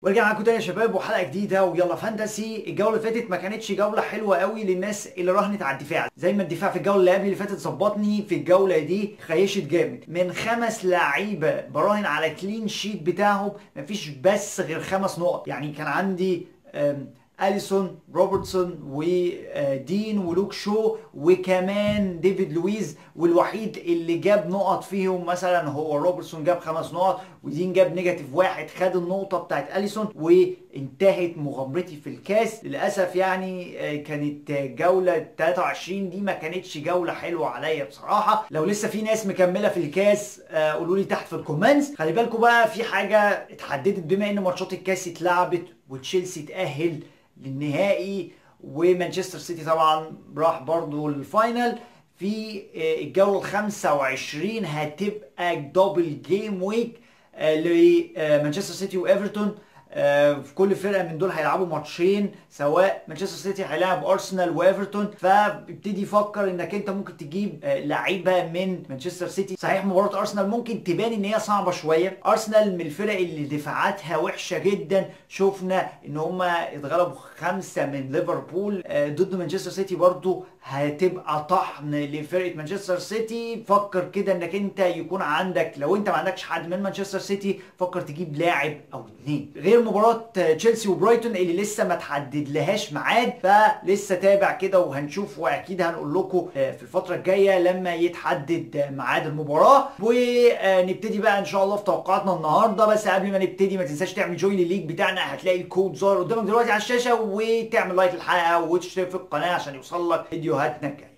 ورجع معاكم تاني يا شباب وحلقه جديده ويلا فانتسي. الجوله اللي فاتت ما كانتش جوله حلوه قوي للناس اللي راهنت على الدفاع، زي ما الدفاع في الجوله اللي قبل اللي فاتت ظبطني، في الجوله دي خيشت جامد. من 5 لعيبه براهن على كلين شيت بتاعهم مفيش بس غير 5 نقط. يعني كان عندي اليسون، روبرتسون، ودين، ولوك شو، وكمان ديفيد لويز، والوحيد اللي جاب نقط فيهم مثلا هو روبرتسون جاب 5 نقط، ودين جاب -1 خد النقطة بتاعت اليسون. وانتهت مغامرتي في الكاس للأسف. يعني كانت جولة 23 دي ما كانتش جولة حلوة عليا بصراحة. لو لسه في ناس مكملة في الكاس قولوا لي تحت في الكومنتس. خلي بالكم بقى في حاجة اتحددت، بما ان ماتشات الكاس اتلعبت وتشيلسي اتأهل للنهائي ومانشستر سيتي طبعا راح برضو للفاينل. في الجولة ال25 هتبقى دبل جيم ويك لمانشستر سيتي وايفرتون. في كل فرقه من دول هيلعبوا ماتشين، سواء مانشستر سيتي هيلاعب ارسنال وايفرتون. فابتدي فكر انك انت ممكن تجيب لعيبه من مانشستر سيتي. صحيح مباراه ارسنال ممكن تبان ان هي صعبه شويه، ارسنال من الفرق اللي دفاعاتها وحشه جدا. شفنا ان هم اتغلبوا 5 من ليفربول. ضد مانشستر سيتي برضو هتبقى طحن لفرقه مانشستر سيتي. فكر كده انك انت يكون عندك، لو انت ما عندكش حد من مانشستر سيتي فكر تجيب لاعب او اتنين. غير مباراه تشيلسي وبرايتون اللي لسه ما تحدد لهاش ميعاد، فلسه تابع كده وهنشوف، واكيد هنقول لكم في الفتره الجايه لما يتحدد ميعاد المباراه. ونبتدي بقى ان شاء الله في توقعاتنا النهارده. بس قبل ما نبتدي ما تنساش تعمل جوين للليج بتاعنا، هتلاقي الكود ظاهر قدامك دلوقتي على الشاشه، وتعمل لايك للحلقه وتشترك في القناه عشان يوصل لك فيديوهاتنا الجايه.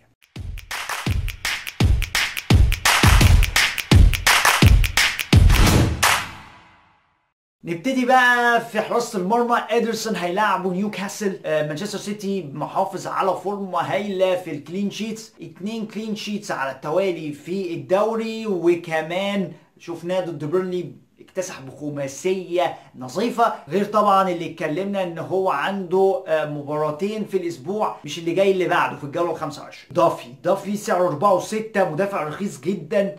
نبتدي بقى في حراسة المرمى. ادرسون هيلاعبوا نيوكاسل. مانشستر سيتي محافظ على فورمة هايلة في الكلين شيتس، 2 كلين شيتس على التوالي في الدوري، وكمان شفناه ضد بيرنلي اكتسح بخماسية نظيفة. غير طبعا اللي اتكلمنا ان هو عنده مباراتين في الاسبوع، مش اللي جاي اللي بعده في الجولة ال25. دافي سعره 4.6، مدافع رخيص جدا،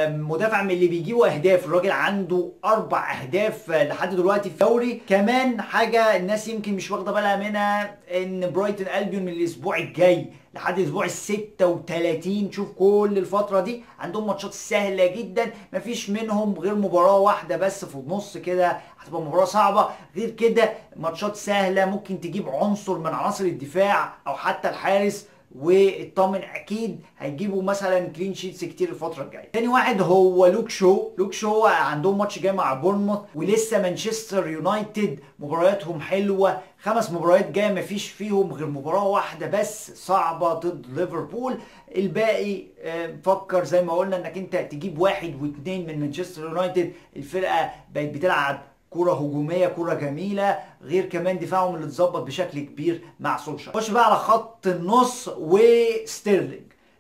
مدافع من اللي بيجيبوا اهداف. الراجل عنده 4 اهداف لحد دلوقتي في الدوري. كمان حاجه الناس يمكن مش واخده بالها منها، ان برايتون البيون من الاسبوع الجاي لحد الاسبوع ال 36، شوف كل الفتره دي عندهم ماتشات سهله جدا، مفيش منهم غير مباراه واحده بس في النص كده هتبقى مباراه صعبه. غير كده ماتشات سهله، ممكن تجيب عنصر من عناصر الدفاع او حتى الحارس واطمن اكيد هيجيبوا مثلا كلين شيتس كتير الفتره الجايه. تاني واحد هو لوك شو عندهم ماتش جاي مع بورنموث، ولسه مانشستر يونايتد مبارياتهم حلوه. 5 مباريات جايه مفيش فيهم غير مباراه واحده بس صعبه ضد ليفربول. الباقي فكر زي ما قلنا انك انت تجيب 1 و2 من مانشستر يونايتد. الفرقه بقت بتلعب كرة هجومية، كرة جميلة، غير كمان دفاعهم اللي اتظبط بشكل كبير مع سولشار. خش بقى على خط النص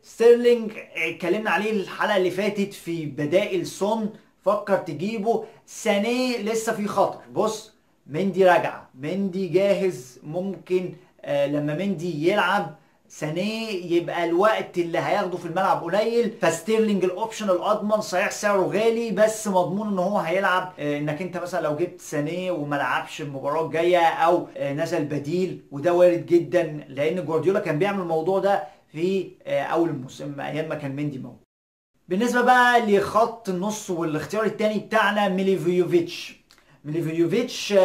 ستيرلينج اتكلمنا عليه الحلقة اللي فاتت في بدائل سون، فكر تجيبه. سانيه لسه في خطر. بص مندي راجعة، مندي جاهز، ممكن لما مندي يلعب سانيه يبقى الوقت اللي هياخده في الملعب قليل. فستيرلينج الاوبشن الاضمن، صحيح سعره غالي بس مضمون ان هو هيلعب. انك انت مثلا لو جبت سانيه وما لعبش المباراه الجايه او نزل بديل، وده وارد جدا لان جوارديولا كان بيعمل الموضوع ده في اول الموسم ايام ما كان مندي موجود. بالنسبه بقى لخط النص والاختيار الثاني بتاعنا ميليفيوفيتش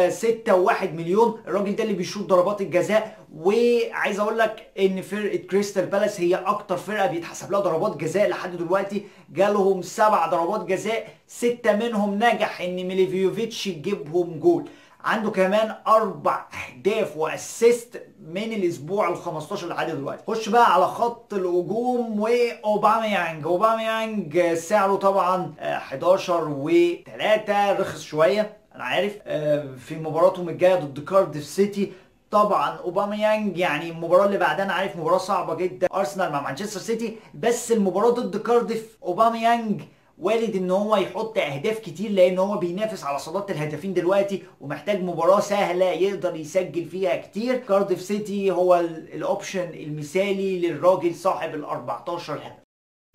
6.1 مليون. الراجل ده اللي بيشوط ضربات الجزاء، وعايز اقول لك ان فرقه كريستال بالاس هي اكتر فرقه بيتحسب لها ضربات جزاء لحد دلوقتي. جالهم 7 ضربات جزاء، 6 منهم نجح ان ميليفيوفيتش يجيبهم جول. عنده كمان 4 اهداف واسيست من الاسبوع ال15 لحد دلوقتي. خش بقى على خط الهجوم اوباميانج سعره طبعا 11 و3، رخص شويه انا عارف. في مباراتهم الجايه ضد كارديف سيتي طبعا اوباميانج، يعني المباراه اللي بعدها انا عارف مباراه صعبه جدا ارسنال مع مانشستر سيتي، بس المباراه ضد كارديف اوباميانج وارد ان هو يحط اهداف كتير لان هو بينافس على صداره الهدافين دلوقتي، ومحتاج مباراه سهله يقدر يسجل فيها كتير. كارديف سيتي هو الاوبشن المثالي للراجل صاحب ال 14 هدف.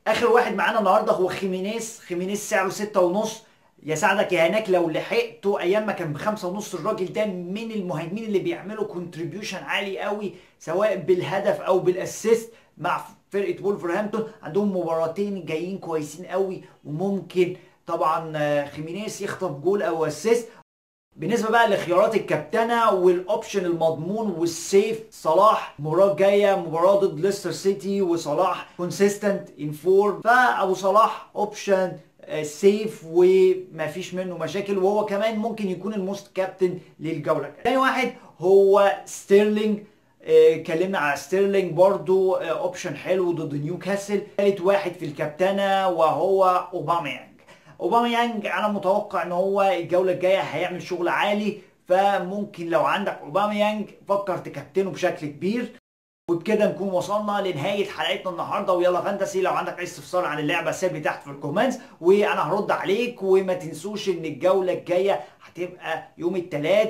اخر واحد معانا النهارده هو خيمينيز سعره 6.5. يساعدك يا هناك لو لحقته ايام ما كان ب5.5. الراجل ده من المهاجمين اللي بيعملوا كونتريبيوشن عالي قوي سواء بالهدف او بالاسيست مع فرقه وولفرهامبتون. عندهم مباراتين جايين كويسين قوي، وممكن طبعا خيمينيز يخطف جول او اسيست. بالنسبه بقى لخيارات الكابتنه والاوبشن المضمون والسيف، صلاح المباراه الجايه مباراه ضد ليستر سيتي، وصلاح كونسيستنت ان فورم، فابو صلاح اوبشن سيف ومفيش منه مشاكل، وهو كمان ممكن يكون الموست كابتن للجوله. تاني واحد هو ستيرلينج. اتكلمنا على ستيرلينج برضو اوبشن حلو ضد نيوكاسل. ثالث واحد في الكابتنه وهو اوباميانج. اوباميانج انا متوقع ان هو الجوله الجايه هيعمل شغل عالي، فممكن لو عندك اوباميانج فكر تكابتنه بشكل كبير. وبكده نكون وصلنا لنهايه حلقتنا النهارده ويلا فانتسي. لو عندك اي استفسار عن اللعبه سيب لي تحت في الكومنتس وانا هرد عليك. وما تنسوش ان الجوله الجايه هتبقى يوم الثلاث